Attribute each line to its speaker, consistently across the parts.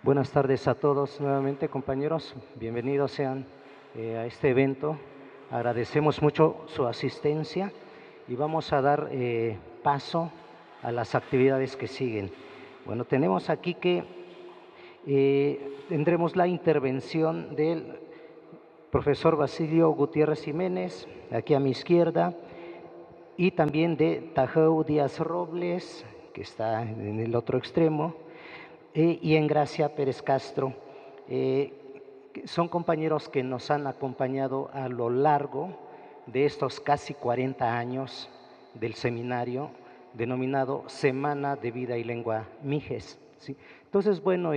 Speaker 1: Buenas tardes a todos nuevamente, compañeros. Bienvenidos sean a este evento. Agradecemos mucho su asistencia y vamos a dar paso a las actividades que siguen. Bueno, tenemos aquí que tendremos la intervención del profesor Basilio Gutiérrez Jiménez, aquí a mi izquierda, y también de Tajeu Díaz Robles, que está en el otro extremo, y Engracia Pérez Castro. Son compañeros que nos han acompañado a lo largo de estos casi 40 años del seminario denominado Semana de Vida y Lengua Mijes, ¿sí? Entonces, bueno,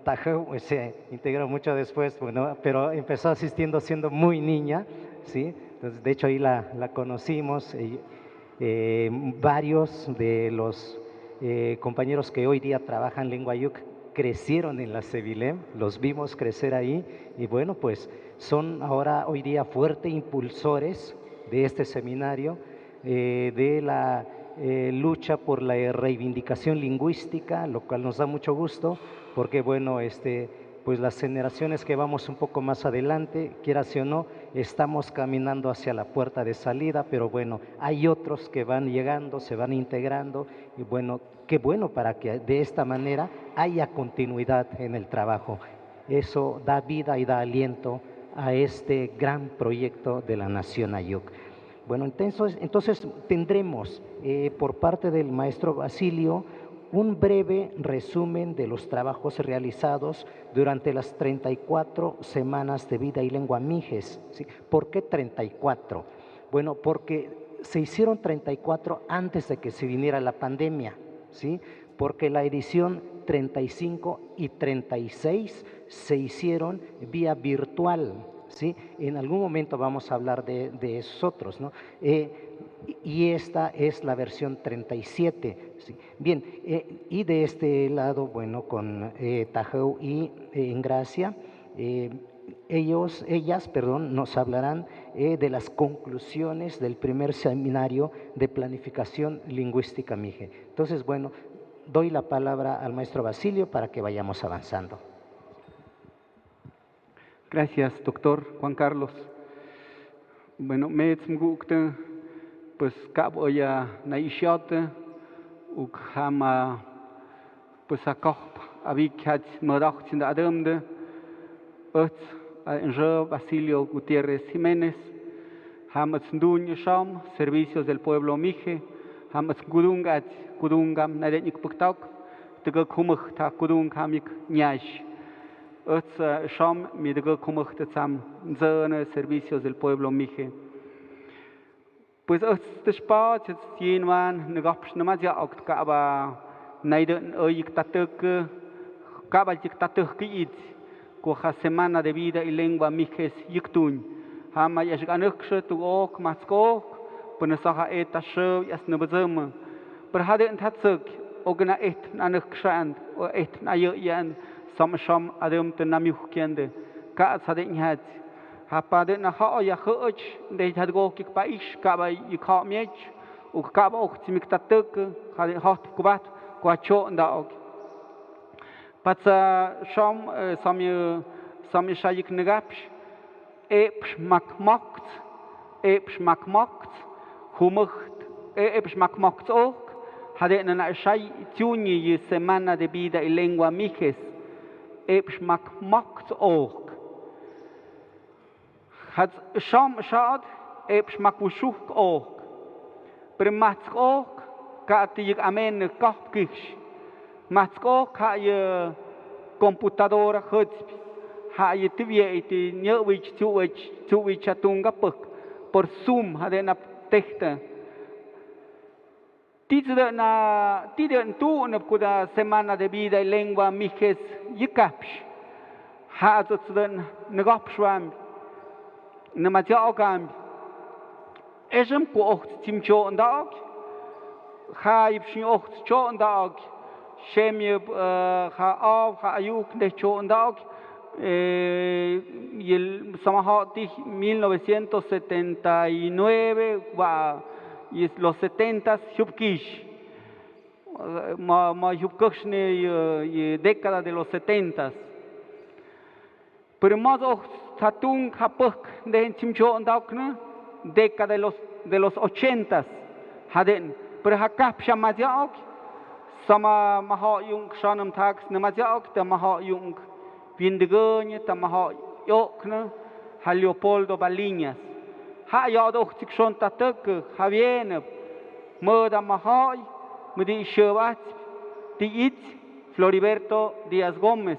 Speaker 1: Tajeu se integró mucho después, bueno, pero empezó asistiendo siendo muy niña, ¿sí? Entonces, de hecho, ahí la conocimos. Varios de los compañeros que hoy día trabajan Lengua Yuc crecieron en la Sevilem, los vimos crecer ahí y bueno, pues son ahora hoy día fuertes impulsores de este seminario, de la lucha por la reivindicación lingüística, lo cual nos da mucho gusto porque bueno, pues las generaciones que vamos un poco más adelante, quieras o no, estamos caminando hacia la puerta de salida, pero bueno, hay otros que van llegando, se van integrando y bueno, qué bueno para que de esta manera haya continuidad en el trabajo. Eso da vida y da aliento a este gran proyecto de la Nación Ayuk. Bueno, entonces tendremos por parte del maestro Basilio un breve resumen de los trabajos realizados durante las 34 semanas de vida y lengua Mijes, ¿sí? ¿Por qué 34? Bueno, porque se hicieron 34 antes de que se viniera la pandemia, ¿sí? Porque la edición 35 y 36 se hicieron vía virtual, ¿sí? En algún momento vamos a hablar de esos otros, ¿no? Y esta es la versión 37. ¿Sí? Bien, y de este lado, bueno, con Tajeu y Engracia, ellas, nos hablarán de las conclusiones del primer seminario de planificación lingüística Mije. Entonces, bueno, doy la palabra al maestro Basilio para que vayamos avanzando.
Speaker 2: Gracias, doctor Juan Carlos. Bueno, me pues cabo ya naishote ukama pues akop abikhat modach in ademde en Basilio Gutiérrez Jiménez hamats duñ sham servicios del pueblo mije hamats kudungam nadenik puktak tega kumach ta kudungamik nyash sham midega kumach tsam zone servicios del pueblo mije. Pues este espacio tiene man negapsh nomás ya octava naiden hoy tatuk caba tatuk kit coja semana de vida y lengua mijes yiktun hama ya ganuksh tu ok maskok punasaha eta show yas nubazum per haden tatsuk ogna et nanukshan o et nayan sam sham adem tenamiukende ka saden hat Hapa na ha ya khoch de hadgo ki paish ka ba yikha miech u ka ba ok timik tatuk ha hot kubat kwa cho ndaog patsa sham samy shayik negapsh epsh makmakt humacht epsh makmakt ok hade na shay tuni y semana de vida y lengua mijes epsh makmakt ok had sham shad epsh makushuk ok primatsk ok ka tiyik amen kapkish matsk ok ha ye computadora khutp ha ye tvie ti nyewich tuwich chatunga puk por zoom hadena tehta tidren tu ne kuda semana de vida y lengua mijes yikapsh ha atzden negapshwam Namatjagam Esem ko ocht tim dag Haib shin ocht dag Shemje ha av ha ayuk de dag y samahati 1979 y los 70 shubkish década de los 70. Pero más o satung hapuk de chimcho andakna década de los 80. Haden, pero hakap shamazyak sama maha yung shanam tax namazyak ta maha yung vindegonya ta maha yokna ha Leopoldo Baliñas. Ha ya do chikshon tatek Javier moda maha mudi shevat ti it Floriberto Díaz Gómez.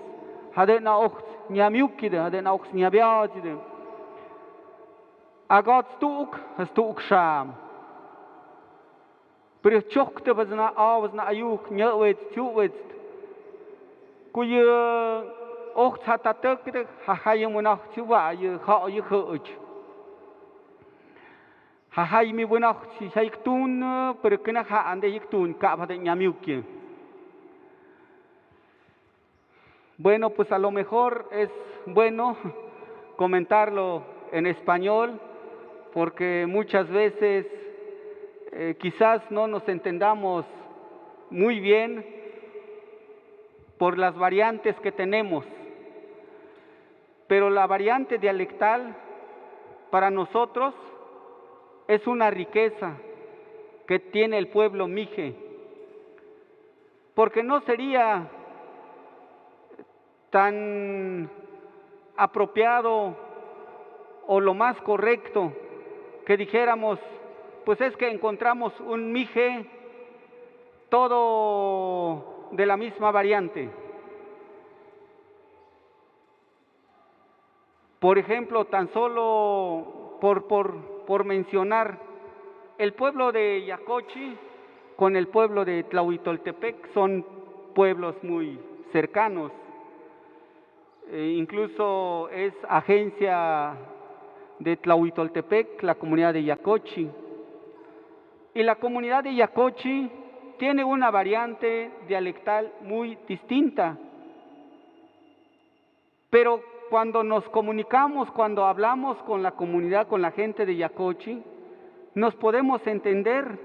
Speaker 2: Haden na och nyamiukide haden auch nyabiazide. Agat stuk sham. Pero chokte was na ayuk nyawet chuwet. Kuye och hatatek ha hayem munach chuwa ye ha ye khoch. Ha hay mi bunach si hayiktun pero kena ha ande yiktun ka hade nyamiukie. Bueno, pues a lo mejor es bueno comentarlo en español porque muchas veces quizás no nos entendamos muy bien por las variantes que tenemos, pero la variante dialectal para nosotros es una riqueza que tiene el pueblo mije, porque no sería tan apropiado o lo más correcto que dijéramos, pues es que encontramos un mije todo de la misma variante. Por ejemplo, tan solo por mencionar, el pueblo de Yacochi con el pueblo de Tlahuitoltepec son pueblos muy cercanos. Incluso es agencia de Tlahuitoltepec, la comunidad de Yacochi. Y la comunidad de Yacochi tiene una variante dialectal muy distinta. Pero cuando nos comunicamos, cuando hablamos con la comunidad, con la gente de Yacochi, nos podemos entender.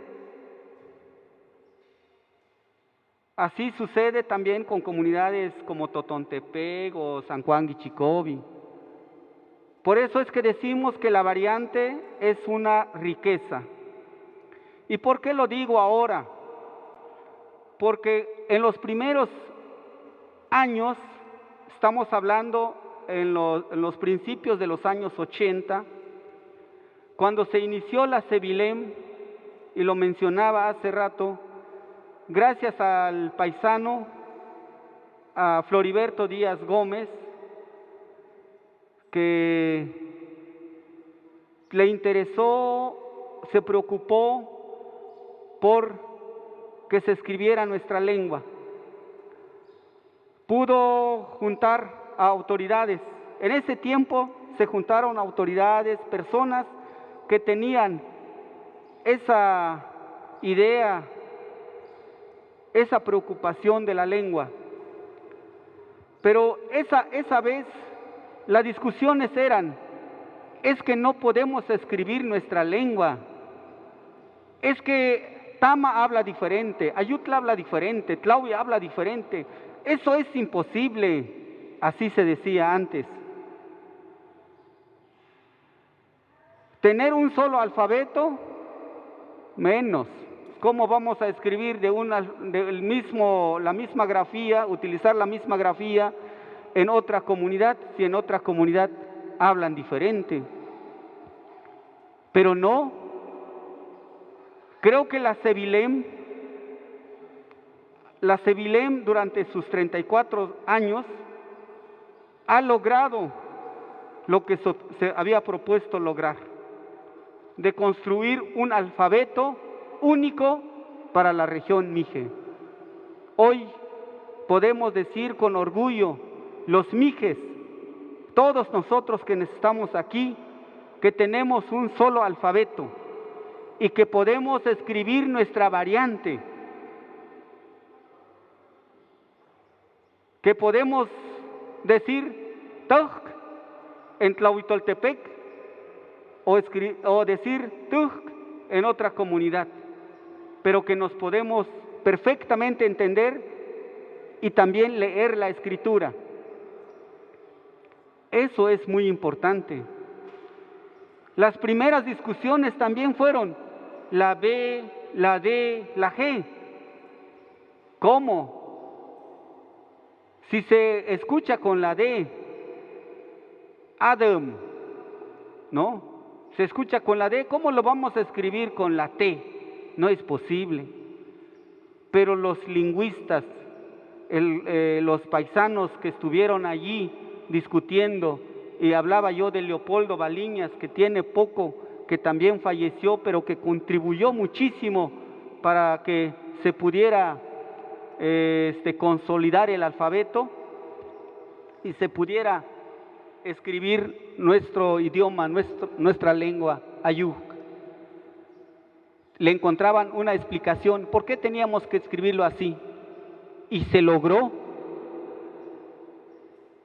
Speaker 2: Así sucede también con comunidades como Totontepec o San Juan Guichicobi. Por eso es que decimos que la variante es una riqueza. ¿Y por qué lo digo ahora? Porque en los primeros años, estamos hablando en los principios de los años 80, cuando se inició la CEVILEM, y lo mencionaba hace rato, gracias al paisano, a Floriberto Díaz Gómez, que le interesó, se preocupó por que se escribiera nuestra lengua. Pudo juntar a autoridades. En ese tiempo se juntaron autoridades, personas que tenían esa idea, esa preocupación de la lengua. Pero esa vez las discusiones eran, es que no podemos escribir nuestra lengua, es que Tama habla diferente, Ayutla habla diferente, Tlaui habla diferente, eso es imposible, así se decía antes. Tener un solo alfabeto, menos. ¿Cómo vamos a escribir la misma grafía, utilizar la misma grafía en otra comunidad, si en otra comunidad hablan diferente? Pero no, creo que la CEVILEM durante sus 34 años ha logrado lo que se había propuesto lograr, de construir un alfabeto único para la región mije. Hoy podemos decir con orgullo, los mijes, todos nosotros que estamos aquí, que tenemos un solo alfabeto y que podemos escribir nuestra variante, que podemos decir Toj en Tlahuitoltepec o decir Toj en otra comunidad, pero que nos podemos perfectamente entender y también leer la escritura. Eso es muy importante. Las primeras discusiones también fueron la B, la D, la G. ¿Cómo? Si se escucha con la D, Adam, ¿no? Se escucha con la D, ¿cómo lo vamos a escribir con la T? No es posible. Pero los lingüistas, los paisanos que estuvieron allí discutiendo, y hablaba yo de Leopoldo Baliñas, que tiene poco, que también falleció, pero que contribuyó muchísimo para que se pudiera consolidar el alfabeto y se pudiera escribir nuestro idioma, nuestra lengua, Ayuk. Le encontraban una explicación, ¿por qué teníamos que escribirlo así? Y se logró.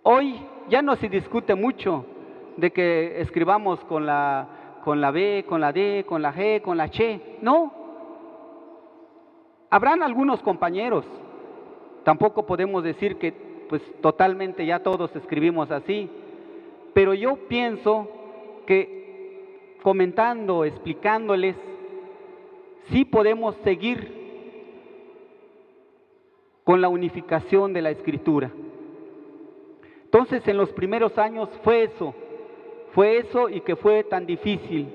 Speaker 2: Hoy ya no se discute mucho de que escribamos con la B, con la D, con la G, con la Ch. No. Habrán algunos compañeros. Tampoco podemos decir que pues totalmente ya todos escribimos así. Pero yo pienso que comentando, explicándoles, sí podemos seguir con la unificación de la escritura. Entonces, en los primeros años fue eso y que fue tan difícil,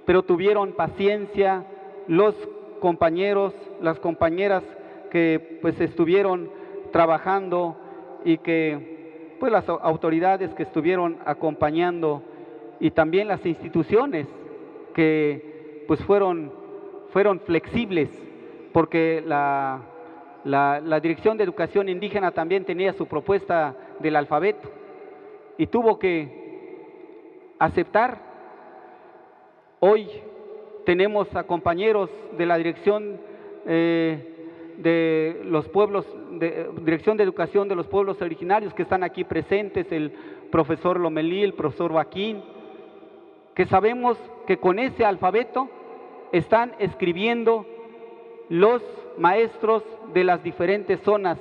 Speaker 2: pero tuvieron paciencia los compañeros, las compañeras que pues estuvieron trabajando y que pues las autoridades que estuvieron acompañando y también las instituciones que pues fueron flexibles, porque la Dirección de Educación Indígena también tenía su propuesta del alfabeto y tuvo que aceptar. Hoy tenemos a compañeros de la Dirección de los pueblos, Dirección de Educación de los Pueblos Originarios que están aquí presentes, el profesor Lomelí, el profesor Joaquín, que sabemos que con ese alfabeto están escribiendo los maestros de las diferentes zonas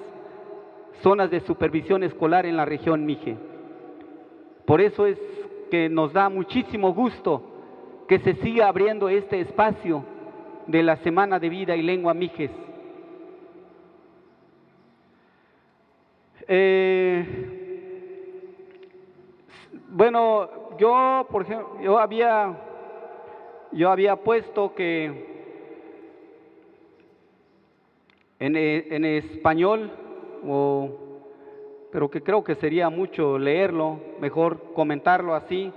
Speaker 2: de supervisión escolar en la región Mije. Por eso es que nos da muchísimo gusto que se siga abriendo este espacio de la Semana de Vida y Lengua Mijes. Bueno, yo, por ejemplo, yo había puesto que en español, pero que creo que sería mucho leerlo, mejor comentarlo así,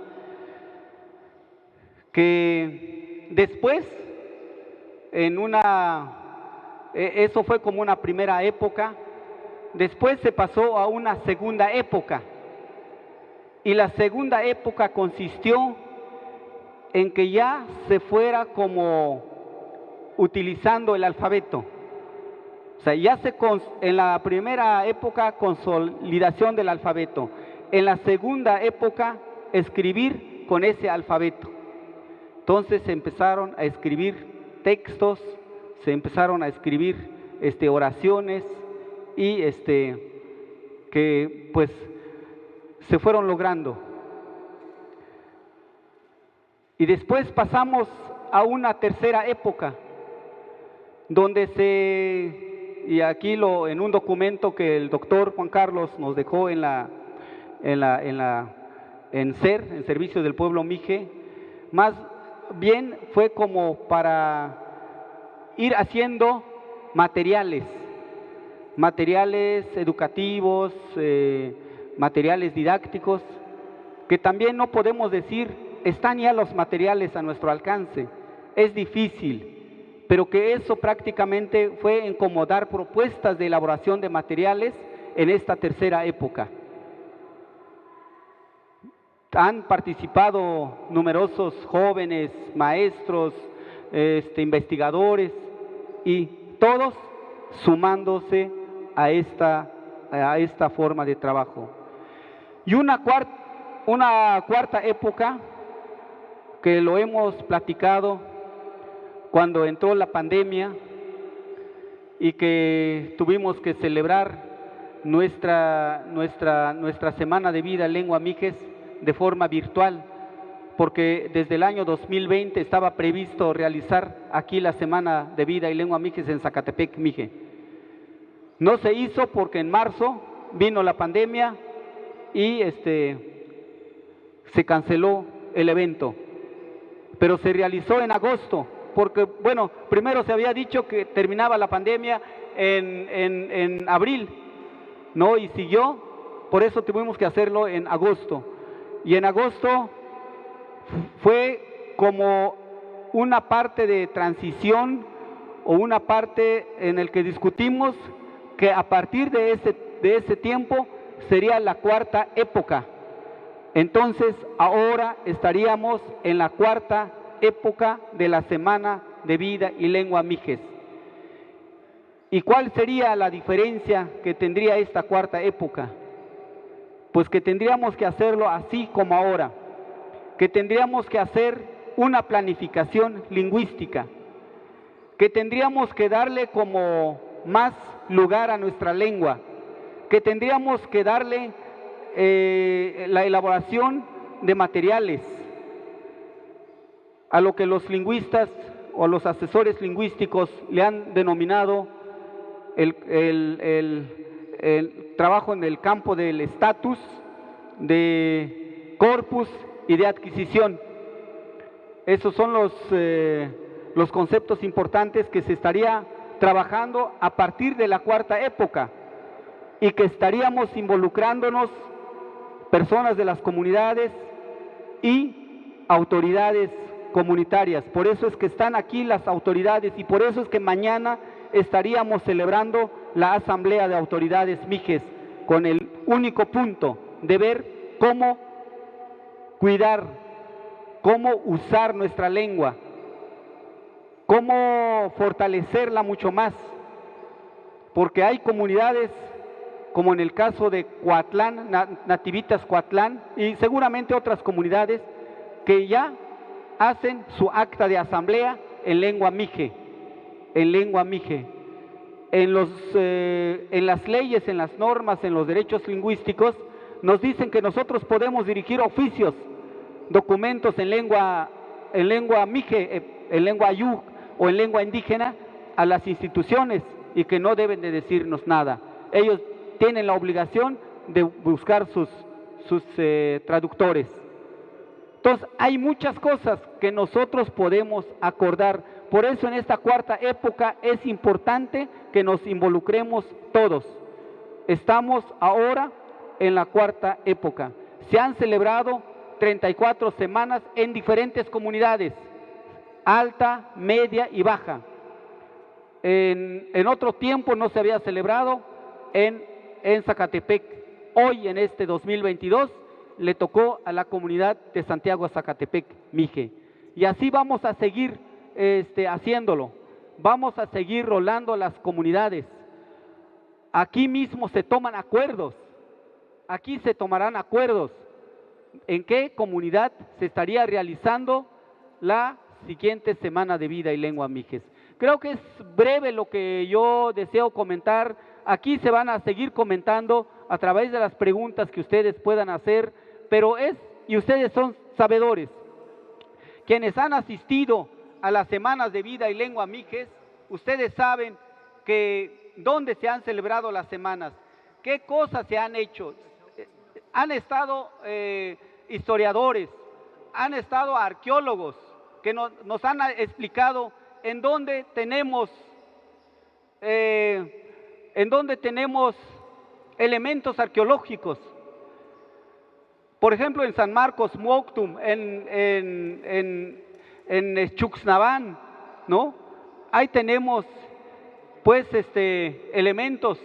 Speaker 2: que después, eso fue como una primera época, después se pasó a una segunda época, y la segunda época consistió en que ya se fuera como utilizando el alfabeto. O sea, en la primera época, consolidación del alfabeto. En la segunda época, escribir con ese alfabeto. Entonces se empezaron a escribir textos, se empezaron a escribir oraciones y que pues se fueron logrando. Y después pasamos a una tercera época, donde y aquí en un documento que el doctor Juan Carlos nos dejó en Servicio del Pueblo Mije, más bien fue como para ir haciendo materiales educativos, materiales didácticos, que también no podemos decir, están ya los materiales a nuestro alcance, es difícil, pero que eso prácticamente fue en como dar propuestas de elaboración de materiales en esta tercera época. Han participado numerosos jóvenes, maestros, investigadores, y todos sumándose a esta forma de trabajo. Y una cuarta época que lo hemos platicado cuando entró la pandemia, y que tuvimos que celebrar nuestra Semana de Vida Lengua Mijes de forma virtual, porque desde el año 2020 estaba previsto realizar aquí la Semana de Vida y Lengua Mijes en Zacatepec, Mije. No se hizo porque en marzo vino la pandemia y se canceló el evento, pero se realizó en agosto, porque bueno, primero se había dicho que terminaba la pandemia en abril, ¿no? Y siguió, por eso tuvimos que hacerlo en agosto. Y en agosto fue como una parte de transición o una parte en el que discutimos que a partir de ese tiempo sería la cuarta época. Entonces ahora estaríamos en la cuarta época de la Semana de Vida y Lengua Mijes. ¿Y cuál sería la diferencia que tendría esta cuarta época? Pues que tendríamos que hacerlo así como ahora, que tendríamos que hacer una planificación lingüística, que tendríamos que darle como más lugar a nuestra lengua, que tendríamos que darle la elaboración de materiales, a lo que los lingüistas o los asesores lingüísticos le han denominado el trabajo en el campo del estatus, de corpus y de adquisición. Esos son los conceptos importantes que se estaría trabajando a partir de la cuarta época y que estaríamos involucrándonos personas de las comunidades y autoridades comunitarias. Por eso es que están aquí las autoridades y por eso es que mañana estaríamos celebrando la Asamblea de Autoridades Mijes con el único punto de ver cómo cuidar, cómo usar nuestra lengua, cómo fortalecerla mucho más, porque hay comunidades como en el caso de Coatlán, Nativitas Coatlán y seguramente otras comunidades que ya hacen su acta de asamblea en lengua mije, en lengua mije. En las leyes, en las normas, en los derechos lingüísticos, nos dicen que nosotros podemos dirigir oficios, documentos en lengua mije, en lengua ayú o en lengua indígena a las instituciones y que no deben de decirnos nada. Ellos tienen la obligación de buscar sus traductores. Entonces, hay muchas cosas que nosotros podemos acordar. Por eso en esta cuarta época es importante que nos involucremos todos. Estamos ahora en la cuarta época. Se han celebrado 34 semanas en diferentes comunidades, alta, media y baja. En otro tiempo no se había celebrado en Zacatepec. Hoy en este 2022 le tocó a la comunidad de Santiago Zacatepec, Mije. Y así vamos a seguir haciéndolo. Vamos a seguir rolando las comunidades. Aquí mismo se toman acuerdos. Aquí se tomarán acuerdos en qué comunidad se estaría realizando la siguiente Semana de Vida y Lengua Mijes. Creo que es breve lo que yo deseo comentar. Aquí se van a seguir comentando a través de las preguntas que ustedes puedan hacer, pero y ustedes son sabedores. Quienes han asistido a las Semanas de Vida y Lengua Mijes, ustedes saben que dónde se han celebrado las semanas, qué cosas se han hecho. Han estado historiadores, han estado arqueólogos que nos han explicado en dónde tenemos elementos arqueológicos. Por ejemplo, en San Marcos, Moctum, en Chuxnaván, ¿no? Ahí tenemos pues elementos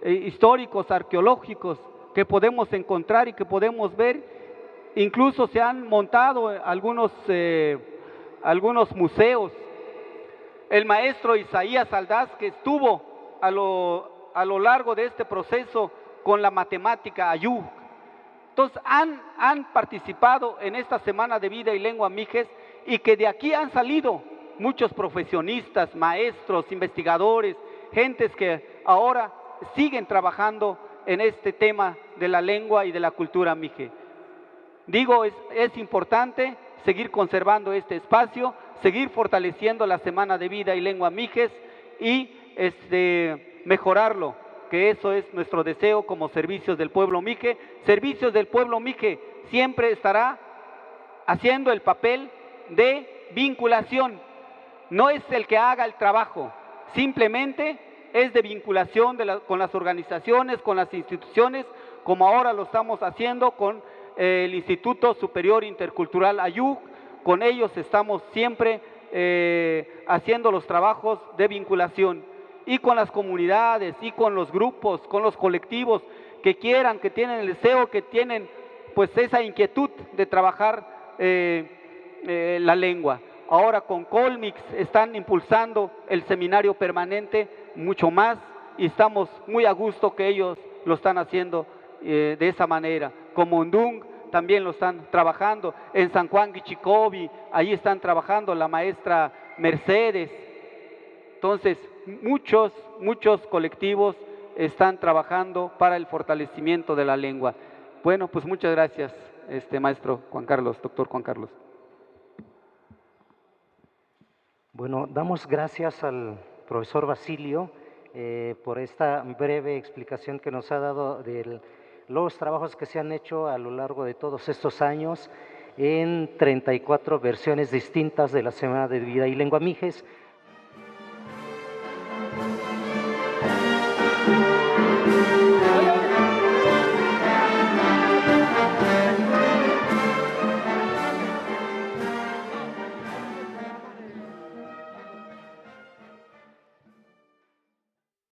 Speaker 2: históricos, arqueológicos que podemos encontrar y que podemos ver. Incluso se han montado algunos museos. El maestro Isaías Aldaz, que estuvo a lo largo de este proceso con la matemática ayú. Entonces han participado en esta Semana de Vida y Lengua Mijes y que de aquí han salido muchos profesionistas, maestros, investigadores gentes que ahora siguen trabajando en este tema de la lengua y de la cultura mije. Digo, es importante seguir conservando este espacio, seguir fortaleciendo la Semana de Vida y Lengua Mijes y mejorarlo, que eso es nuestro deseo como Servicios del Pueblo Mije. Servicios del Pueblo Mije siempre estará haciendo el papel de vinculación. No es el que haga el trabajo, simplemente es de vinculación con las organizaciones, con las instituciones, como ahora lo estamos haciendo con el Instituto Superior Intercultural Ayuk. Con ellos estamos siempre haciendo los trabajos de vinculación, y con las comunidades, y con los grupos, con los colectivos que quieran, que tienen el deseo, que tienen pues esa inquietud de trabajar la lengua. Ahora con Colmix están impulsando el seminario permanente mucho más, y estamos muy a gusto que ellos lo están haciendo de esa manera. Como Undung también lo están trabajando, en San Juan Guichicobi, ahí están trabajando la maestra Mercedes. Entonces, muchos colectivos están trabajando para el fortalecimiento de la lengua. Bueno, pues muchas gracias, maestro Juan Carlos, doctor Juan Carlos.
Speaker 1: Bueno, damos gracias al profesor Basilio por esta breve explicación que nos ha dado de los trabajos que se han hecho a lo largo de todos estos años en 34 versiones distintas de la Semana de Vida y Lengua Mijes.